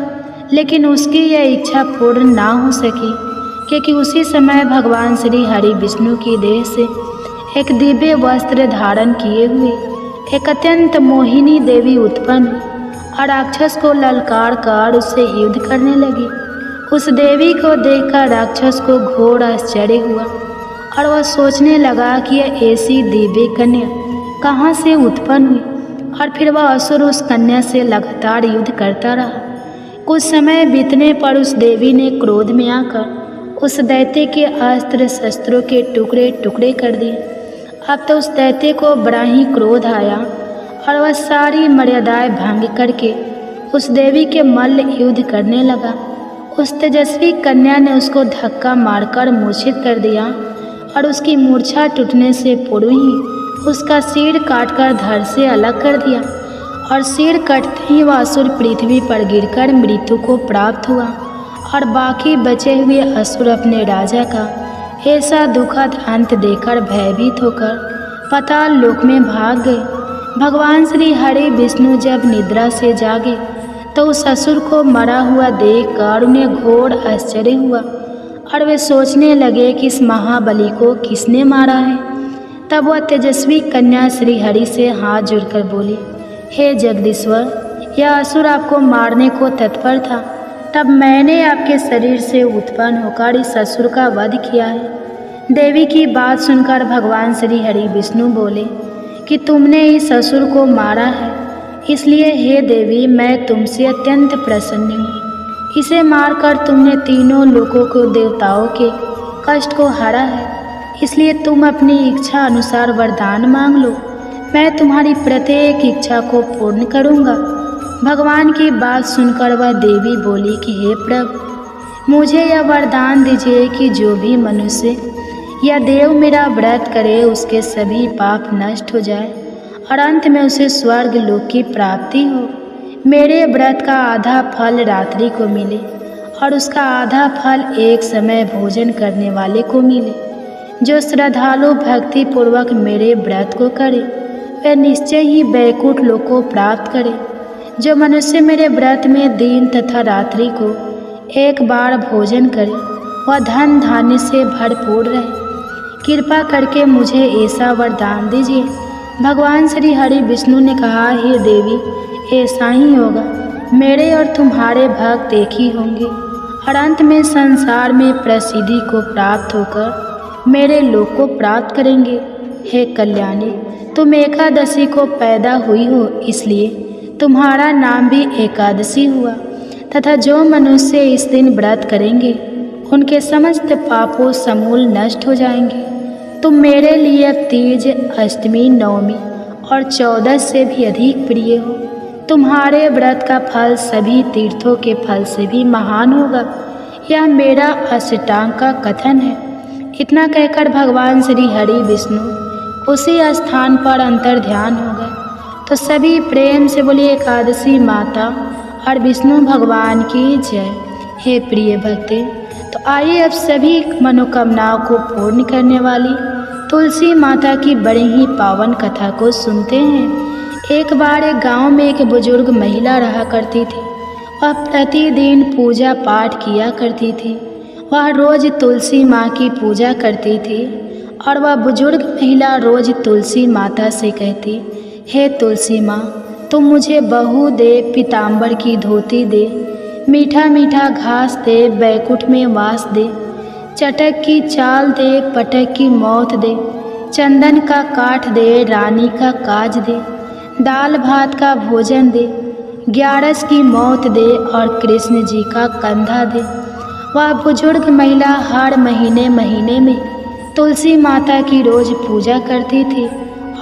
लेकिन उसकी यह इच्छा पूर्ण ना हो सकी, क्योंकि उसी समय भगवान श्री हरि विष्णु की देह से एक दिव्य वस्त्र धारण किए हुए एक अत्यंत मोहिनी देवी उत्पन्न हुई और राक्षस को ललकार कर उससे युद्ध करने लगी। उस देवी को देखकर राक्षस को घोर आश्चर्य हुआ और वह सोचने लगा कि यह ऐसी दिव्य कन्या कहाँ से उत्पन्न हुई, और फिर वह असुर उस कन्या से लगातार युद्ध करता रहा। कुछ समय बीतने पर उस देवी ने क्रोध में आकर उस दैत्य के अस्त्र शस्त्रों के टुकड़े टुकड़े कर दिए। अब तो उस दैत्य को बड़ा ही क्रोध आया और वह सारी मर्यादाएं भंग करके उस देवी के मल्ल युद्ध करने लगा। उस तेजस्वी कन्या ने उसको धक्का मारकर मूर्छित कर दिया और उसकी मूर्छा टूटने से पूर्व ही उसका सिर काटकर धड़ से अलग कर दिया, और सिर कटते ही वह असुर पृथ्वी पर गिरकर मृत्यु को प्राप्त हुआ और बाकी बचे हुए असुर अपने राजा का ऐसा दुखद अंत देखकर भयभीत होकर पाताल लोक में भाग गए। भगवान श्री हरि विष्णु जब निद्रा से जागे तो उस असुर को मरा हुआ देखकर उन्हें घोर आश्चर्य हुआ और वे सोचने लगे कि इस महाबली को किसने मारा है। तब वह तेजस्वी कन्या श्री हरि से हाथ जोड़कर बोली, हे जगदीश्वर, यह असुर आपको मारने को तत्पर था, तब मैंने आपके शरीर से उत्पन्न होकर इस असुर का वध किया है। देवी की बात सुनकर भगवान श्री हरि विष्णु बोले कि तुमने इस असुर को मारा है, इसलिए हे देवी मैं तुमसे अत्यंत प्रसन्न हूँ। इसे मारकर तुमने तीनों लोकों को देवताओं के कष्ट को हरा है, इसलिए तुम अपनी इच्छा अनुसार वरदान मांग लो, मैं तुम्हारी प्रत्येक इच्छा को पूर्ण करूँगा। भगवान की बात सुनकर वह देवी बोली कि हे प्रभु, मुझे यह वरदान दीजिए कि जो भी मनुष्य या देव मेरा व्रत करे उसके सभी पाप नष्ट हो जाए और अंत में उसे स्वर्ग लोक की प्राप्ति हो। मेरे व्रत का आधा फल रात्रि को मिले और उसका आधा फल एक समय भोजन करने वाले को मिले। जो श्रद्धालु भक्ति पूर्वक मेरे व्रत को करे वह निश्चय ही वैकुंठ लोक को प्राप्त करे। जो मनुष्य मेरे व्रत में दिन तथा रात्रि को एक बार भोजन करे वह धन धान्य से भरपूर रहे। कृपा करके मुझे ऐसा वरदान दीजिए। भगवान श्री हरि विष्णु ने कहा, हे देवी, ऐसा ही होगा। मेरे और तुम्हारे भक्त एक ही होंगे और अंत में संसार में प्रसिद्धि को प्राप्त होकर मेरे लोक को प्राप्त करेंगे। हे कल्याणी, तुम एकादशी को पैदा हुई हो, इसलिए तुम्हारा नाम भी एकादशी हुआ, तथा जो मनुष्य इस दिन व्रत करेंगे उनके समस्त पापों समूल नष्ट हो जाएंगे। तुम मेरे लिए अब तीज, अष्टमी, नवमी और 14 से भी अधिक प्रिय हो। तुम्हारे व्रत का फल सभी तीर्थों के फल से भी महान होगा। यह मेरा अष्टांग का कथन है। इतना कहकर भगवान श्री हरि विष्णु उसी स्थान पर अंतर ध्यान हो गए। तो सभी प्रेम से बोलिए एकादशी माता और विष्णु भगवान की जय। हे प्रिय भक्ते, तो आइए अब सभी मनोकामनाओं को पूर्ण करने वाली तुलसी माता की बड़ी ही पावन कथा को सुनते हैं। एक बार एक गांव में एक बुजुर्ग महिला रहा करती थी। वह प्रतिदिन पूजा पाठ किया करती थी। वह रोज तुलसी माँ की पूजा करती थी और वह बुजुर्ग महिला रोज तुलसी माता से कहती, हे तुलसी माँ, तुम मुझे बहू दे, पीताम्बर की धोती दे, मीठा मीठा घास दे, बैकुंठ में वास दे, चटक की चाल दे, पटक की मौत दे, चंदन का काठ दे, रानी का काज दे, दाल भात का भोजन दे, ग्यारस की मौत दे और कृष्ण जी का कंधा दे। वह बुजुर्ग महिला हर महीने में तुलसी माता की रोज पूजा करती थी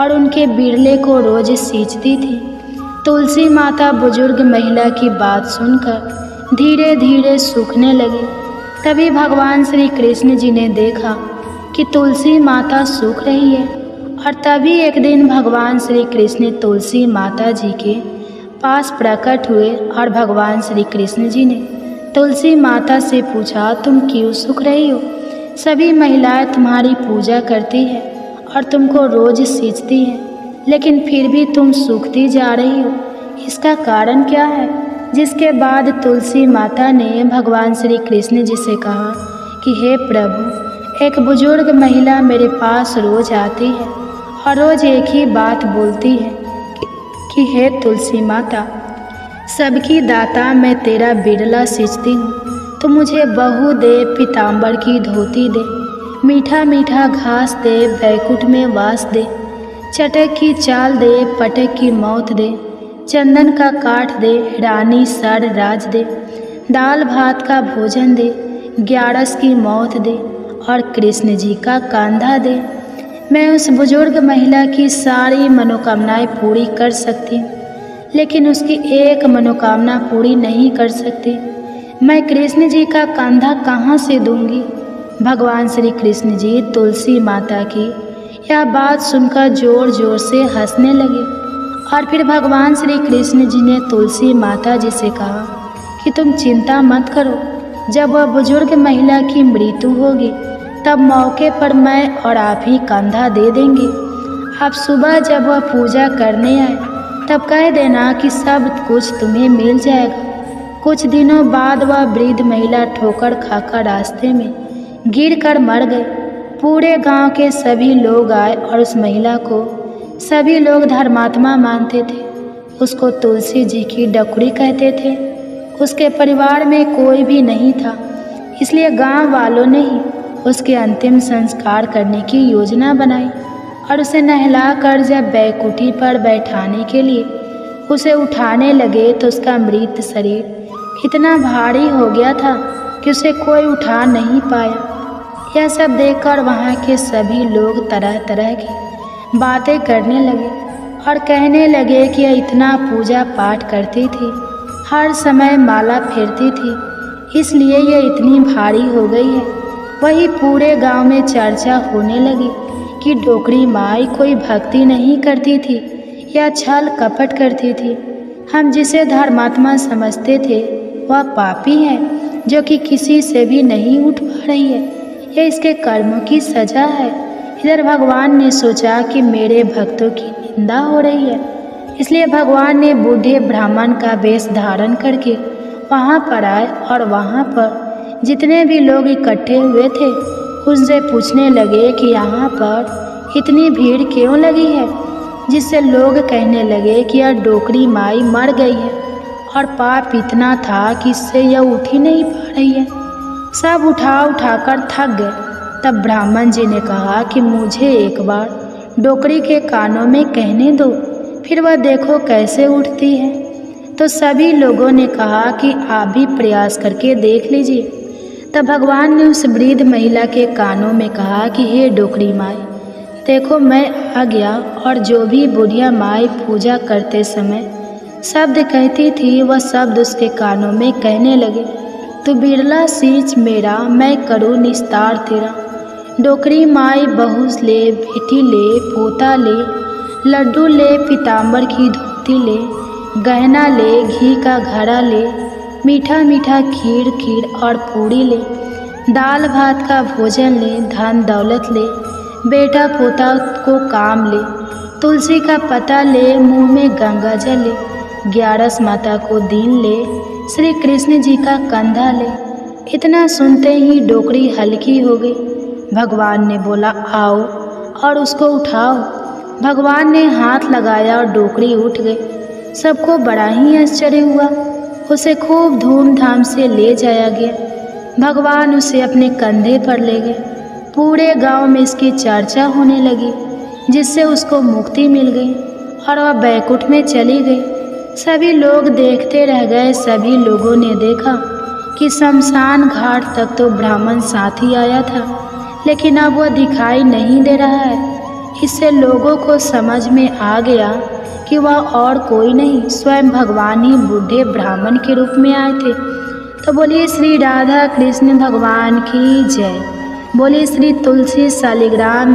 और उनके बिरले को रोज सींचती थी। तुलसी माता बुजुर्ग महिला की बात सुनकर धीरे धीरे सूखने लगे। तभी भगवान श्री कृष्ण जी ने देखा कि तुलसी माता सूख रही है। और तभी एक दिन भगवान श्री कृष्ण तुलसी माता जी के पास प्रकट हुए और भगवान श्री कृष्ण जी ने तुलसी माता से पूछा, तुम क्यों सूख रही हो? सभी महिलाएं तुम्हारी पूजा करती है और तुमको रोज सींचती हैं, लेकिन फिर भी तुम सूखती जा रही हो, इसका कारण क्या है? जिसके बाद तुलसी माता ने भगवान श्री कृष्ण जी से कहा कि हे प्रभु, एक बुजुर्ग महिला मेरे पास रोज आती है और रोज एक ही बात बोलती है कि हे तुलसी माता, सबकी दाता मैं तेरा बिरला सींचती हूँ, तो मुझे बहू दे, पीताम्बर की धोती दे, मीठा मीठा घास दे, बैकुंठ में वास दे, चटक की चाल दे, पटक की मौत दे, चंदन का काठ दे, रानी सर राज दे, दाल भात का भोजन दे, ग्यारस की मौत दे और कृष्ण जी का कंधा दे। मैं उस बुजुर्ग महिला की सारी मनोकामनाएं पूरी कर सकती हूँ, लेकिन उसकी एक मनोकामना पूरी नहीं कर सकती। मैं कृष्ण जी का कंधा कहाँ से दूंगी? भगवान श्री कृष्ण जी तुलसी माता की यह बात सुनकर जोर जोर से हंसने लगे। और फिर भगवान श्री कृष्ण जी ने तुलसी माता जी से कहा कि तुम चिंता मत करो, जब वह बुजुर्ग महिला की मृत्यु होगी तब मौके पर मैं और आप ही कंधा दे देंगे। आप सुबह जब वह पूजा करने आए तब कह देना कि सब कुछ तुम्हें मिल जाएगा। कुछ दिनों बाद वह वृद्ध महिला ठोकर खाकर रास्ते में गिर कर मर गई। पूरे गांव के सभी लोग आए और उस महिला को सभी लोग धर्मात्मा मानते थे। उसको तुलसी जी की डकुरी कहते थे। उसके परिवार में कोई भी नहीं था, इसलिए गांव वालों ने ही उसके अंतिम संस्कार करने की योजना बनाई और उसे नहलाकर जब बैकुंठी पर बैठाने के लिए उसे उठाने लगे तो उसका मृत शरीर इतना भारी हो गया था कि उसे कोई उठा नहीं पाया। यह सब देखकर वहाँ के सभी लोग तरह तरह की बातें करने लगे और कहने लगे कि यह इतना पूजा पाठ करती थी, हर समय माला फेरती थी, इसलिए यह इतनी भारी हो गई है। वही पूरे गांव में चर्चा होने लगी कि डोकरी माई कोई भक्ति नहीं करती थी या छल कपट करती थी। हम जिसे धर्मात्मा समझते थे वह पापी है जो कि किसी से भी नहीं उठ पा रही है। यह इसके कर्मों की सजा है। इधर भगवान ने सोचा कि मेरे भक्तों की निंदा हो रही है, इसलिए भगवान ने बूढ़े ब्राह्मण का वेश धारण करके वहाँ पर आए और वहाँ पर जितने भी लोग इकट्ठे हुए थे उनसे पूछने लगे कि यहाँ पर इतनी भीड़ क्यों लगी है, जिससे लोग कहने लगे कि यह डोकरी माई मर गई है और पाप इतना था कि इससे यह उठ ही नहीं पा रही है। सब उठाकर थक गए। तब ब्राह्मण जी ने कहा कि मुझे एक बार डोकरी के कानों में कहने दो, फिर वह देखो कैसे उठती है। तो सभी लोगों ने कहा कि आप भी प्रयास करके देख लीजिए। तब भगवान ने उस वृद्ध महिला के कानों में कहा कि हे डोकरी माई, देखो मैं आ गया। और जो भी बुढ़िया माई पूजा करते समय शब्द कहती थी वह शब्द उसके कानों में कहने लगे, तू बिरला सींच मेरा, मैं करूँ निस्तार तेरा। डोकरी माई बहू ले, बेटी ले, पोता ले, लड्डू ले, पीताम्बर की धोती ले, गहना ले, घी का घड़ा ले, मीठा मीठा खीर और पूड़ी ले, दाल भात का भोजन ले, धन दौलत ले, बेटा पोता को काम ले, तुलसी का पत्ता ले, मुंह में गंगा जल ले, 11 माता को दीन ले, श्री कृष्ण जी का कंधा ले। इतना सुनते ही डोकरी हल्की हो गई। भगवान ने बोला, आओ और उसको उठाओ। भगवान ने हाथ लगाया और डोकरी उठ गई। सबको बड़ा ही आश्चर्य हुआ। उसे खूब धूमधाम से ले जाया गया। भगवान उसे अपने कंधे पर ले गए। पूरे गांव में इसकी चर्चा होने लगी, जिससे उसको मुक्ति मिल गई और वह बैकुंठ में चली गई। सभी लोग देखते रह गए। सभी लोगों ने देखा कि शमशान घाट तक तो ब्राह्मण साथ ही आया था, लेकिन अब वह दिखाई नहीं दे रहा है। इससे लोगों को समझ में आ गया कि वह और कोई नहीं, स्वयं भगवान ही बूढ़े ब्राह्मण के रूप में आए थे। तो बोलिए श्री राधा कृष्ण भगवान की जय। बोलिए श्री तुलसी शालिग्राम